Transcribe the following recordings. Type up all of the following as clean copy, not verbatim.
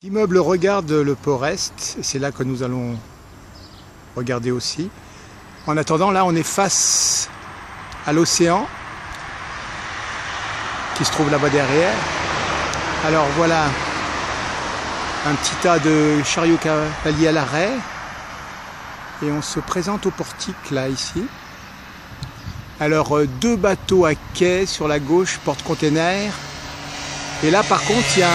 L'immeuble regarde le port Est, et c'est là que nous allons regarder aussi. En attendant, là on est face à l'océan qui se trouve là-bas derrière. Alors voilà un petit tas de chariots cavaliers à l'arrêt et on se présente au portique là ici. Alors deux bateaux à quai sur la gauche, porte-container, et là par contre il y a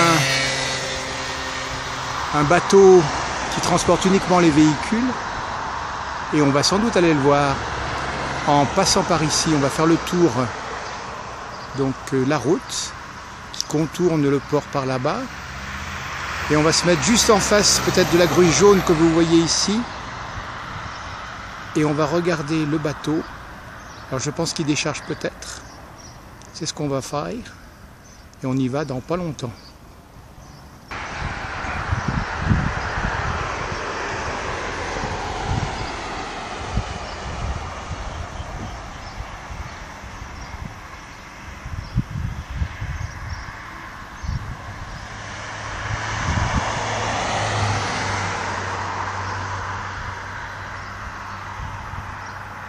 un bateau qui transporte uniquement les véhicules et on va sans doute aller le voir en passant par ici. On va faire le tour, donc la route qui contourne le port par là-bas, et on va se mettre juste en face peut-être de la grue jaune que vous voyez ici, et on va regarder le bateau. Alors je pense qu'il décharge peut-être, c'est ce qu'on va faire, et on y va dans pas longtemps.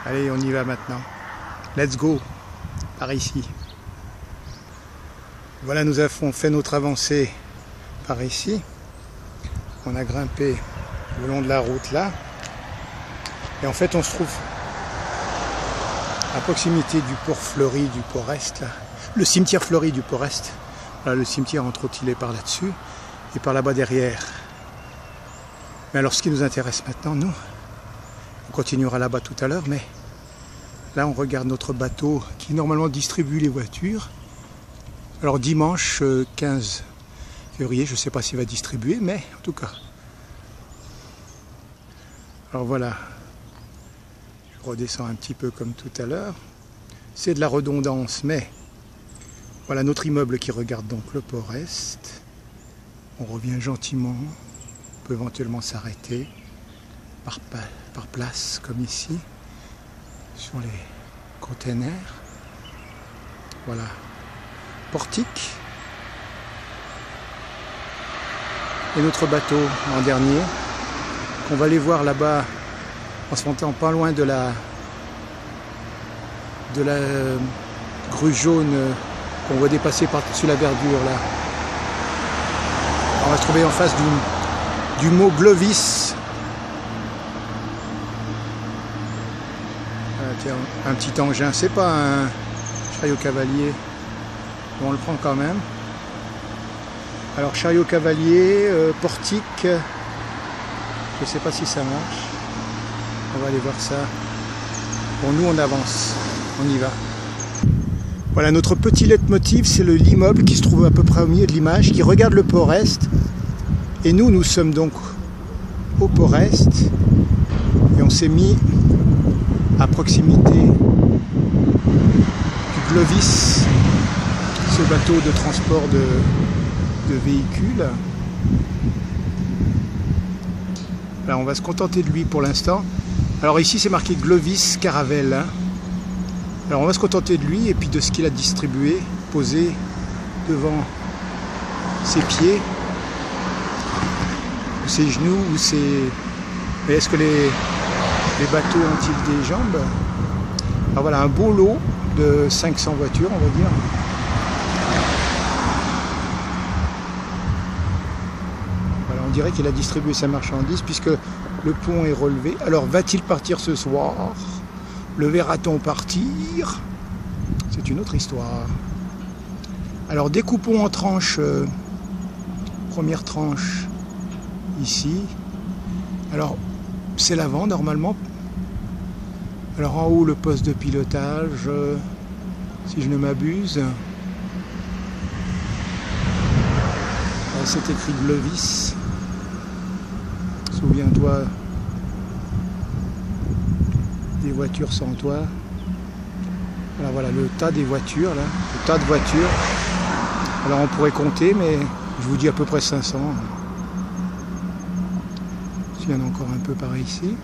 Allez, on y va maintenant. Let's go, par ici. Voilà, nous avons fait notre avancée par ici. On a grimpé le long de la route là. Et en fait, on se trouve à proximité du port fleuri du port Est, là. Le cimetière fleuri du port Est. Voilà, le cimetière entre autres, il est par là-dessus et par là-bas derrière. Mais alors, ce qui nous intéresse maintenant, nous, on continuera là-bas tout à l'heure, mais là on regarde notre bateau qui normalement distribue les voitures. Alors dimanche 15 février, je ne sais pas s'il va distribuer, mais en tout cas. Alors voilà, je redescends un petit peu comme tout à l'heure. C'est de la redondance, mais voilà notre immeuble qui regarde donc le port Est. On revient gentiment, on peut éventuellement s'arrêter par place comme ici sur les containers. Voilà, portique et notre bateau en dernier. On va aller voir là-bas en se montant pas loin de la grue jaune qu'on voit dépasser par-dessus la verdure là. On va se trouver en face du mot Glovis. Un petit engin, c'est pas un chariot cavalier, on le prend quand même. Alors chariot cavalier, portique, je sais pas si ça marche, on va aller voir ça. Bon, nous on avance, on y va. Voilà, notre petit leitmotiv, c'est l'immeuble qui se trouve à peu près au milieu de l'image, qui regarde le port Est, et nous sommes donc au port Est, et on s'est mis à proximité du Glovis, ce bateau de transport de véhicules. Alors on va se contenter de lui pour l'instant. Alors ici c'est marqué Glovis Caravelle, hein. Alors on va se contenter de lui et puis de ce qu'il a distribué, posé devant ses pieds, ou ses genoux, ou ses... Mais est-ce que les bateaux ont-ils des jambes? Alors voilà, un beau lot de 500 voitures, on va dire. Voilà, on dirait qu'il a distribué sa marchandise puisque le pont est relevé. Alors va-t-il partir ce soir? Le verra-t-on partir? C'est une autre histoire. Alors découpons en tranches. Première tranche ici. Alors c'est l'avant normalement. Alors en haut le poste de pilotage, si je ne m'abuse. C'est écrit Glovis. Souviens-toi des voitures sans toit. Alors voilà le tas des voitures là, le tas de voitures. Alors on pourrait compter, mais je vous dis à peu près 500. Il y en a encore un peu par ici.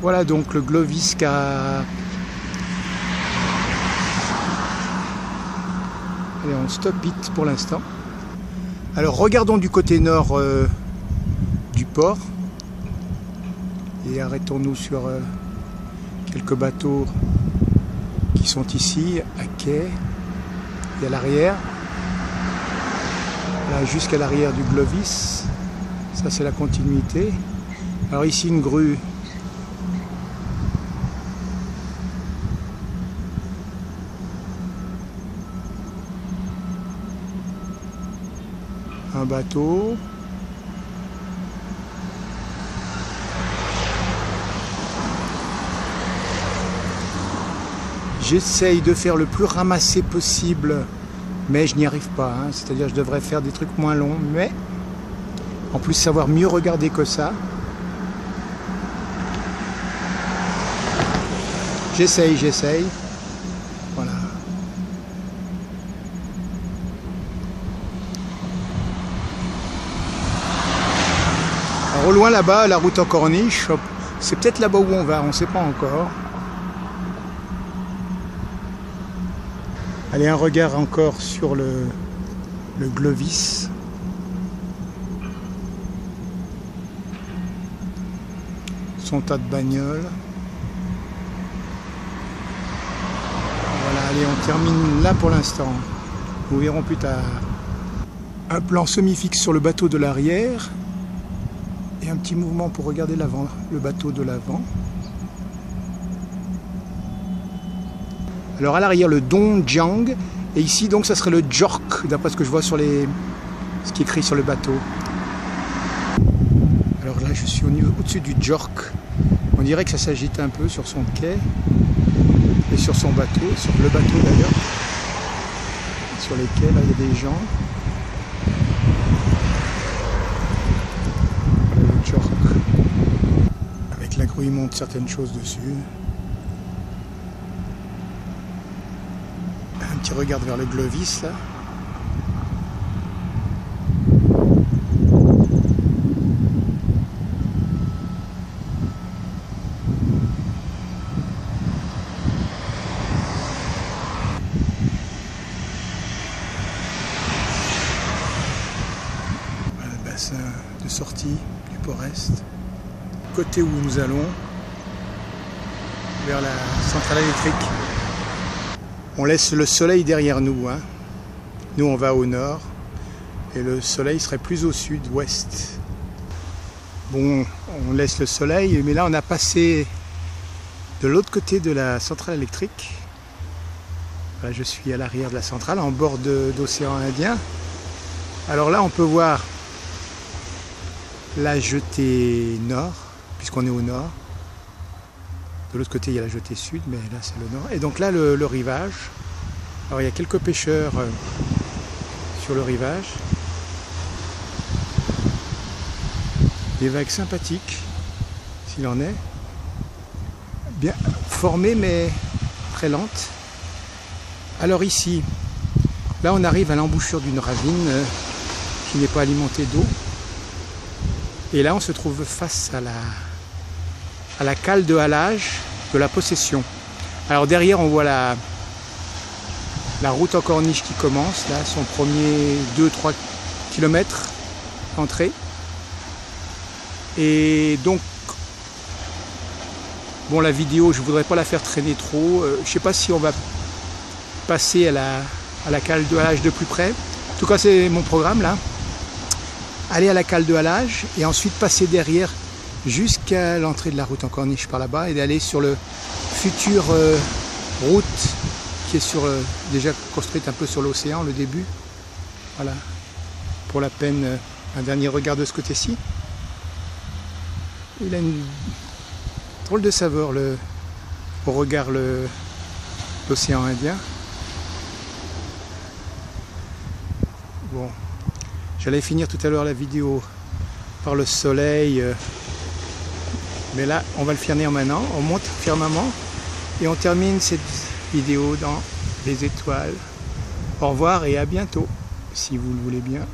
Voilà donc le Glovis Caravelle. Et on stop it pour l'instant. Alors regardons du côté nord du port et arrêtons-nous sur quelques bateaux qui sont ici à quai et à l'arrière, là jusqu'à l'arrière du Glovis. Ça c'est la continuité. Alors ici une grue. Un bateau. J'essaye de faire le plus ramassé possible, mais je n'y arrive pas. Hein. C'est-à-dire je devrais faire des trucs moins longs, mais en plus savoir mieux regarder que ça. J'essaye. Voilà. Alors, au loin là-bas, la route en corniche, c'est peut-être là-bas où on va, on ne sait pas encore. Allez, un regard encore sur le Glovis. Son tas de bagnoles. Voilà, allez, on termine là pour l'instant. Nous verrons plus tard. Un plan semi-fixe sur le bateau de l'arrière. Et un petit mouvement pour regarder l'avant, le bateau de l'avant. Alors à l'arrière le Dongjiang et ici donc ça serait le Jork d'après ce que je vois sur ce qui est écrit sur le bateau. Alors là je suis au-dessus du Jork. On dirait que ça s'agite un peu sur son quai et sur son bateau, sur le bateau d'ailleurs. Sur les quais là il y a des gens. Le Jork. Avec la grue il monte certaines choses dessus. Qui regarde vers le Glovis là. Voilà le bassin de sortie du port-est. Côté où nous allons, vers la centrale électrique. On laisse le soleil derrière nous. Hein. Nous, on va au nord. Et le soleil serait plus au sud-ouest. Bon, on laisse le soleil. Mais là, on a passé de l'autre côté de la centrale électrique. Là, je suis à l'arrière de la centrale, en bord d'océan Indien. Alors là, on peut voir la jetée nord, puisqu'on est au nord. De l'autre côté, il y a la jetée sud, mais là, c'est le nord. Et donc là, le rivage. Alors, il y a quelques pêcheurs sur le rivage. Des vagues sympathiques, s'il en est. Bien formées, mais très lentes. Alors ici, là, on arrive à l'embouchure d'une ravine qui n'est pas alimentée d'eau. Et là, on se trouve face à la cale de halage de la Possession. Alors derrière on voit la route en corniche qui commence, là son premier 2-3 km entrée. Et donc bon, la vidéo je voudrais pas la faire traîner trop, je sais pas si on va passer à la cale de halage de plus près. En tout cas c'est mon programme là. Aller à la cale de halage et ensuite passer derrière jusqu'à l'entrée de la route en corniche par là-bas et d'aller sur le futur route qui est déjà construite un peu sur l'océan, le début. Voilà, pour la peine, un dernier regard de ce côté-ci. Il a une drôle de saveur au regard l'océan Indien. Bon, j'allais finir tout à l'heure la vidéo par le soleil. Mais là, on va le finir maintenant, on monte firmament et on termine cette vidéo dans les étoiles. Au revoir et à bientôt, si vous le voulez bien.